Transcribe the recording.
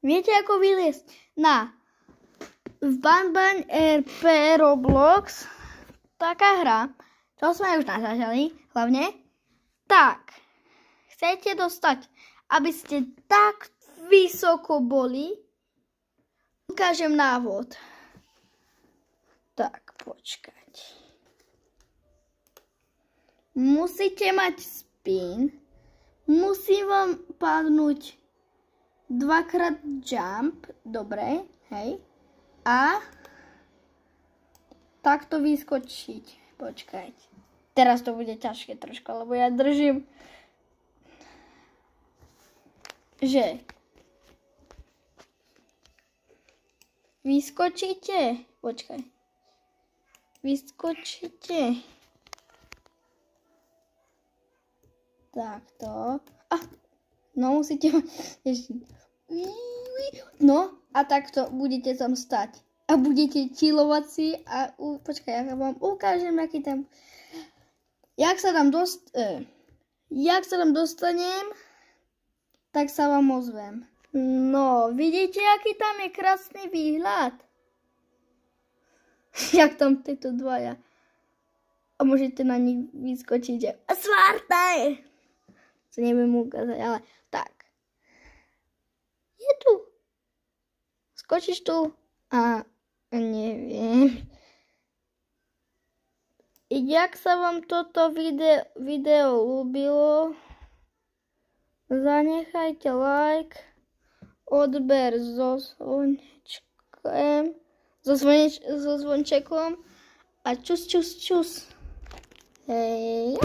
Viete, ako vyliesť v Banban RP Roblox taká hra, čo sme už naťažili, hlavne, tak, chcete dostať, aby ste tak vysoko boli, ukážem návod. Tak, počkať. Musíte mať spin, musí vám padnúť 2x jump, dobre, hej, a takto vyskočiť, počkajte. Teraz to bude ťažké troška, lebo ja držím, že vyskočíte, počkaj, vyskočíte, takto, no musíte, no a takto budete tam stať a budete chillovať si a počkaj, ja vám ukážem, aký tam, jak sa tam dostanem, tak sa vám ozvem. No, vidíte, aký tam je krásny výhľad? Jak tam tieto dvaja. A môžete na nich vyskočiť, že svártaj! To neviem ukázať, ale tak. Je tu. Skočíš tu a neviem. Jak sa vám toto video ľúbilo, zanechajte like, odber so zvončekom a čus. Hej.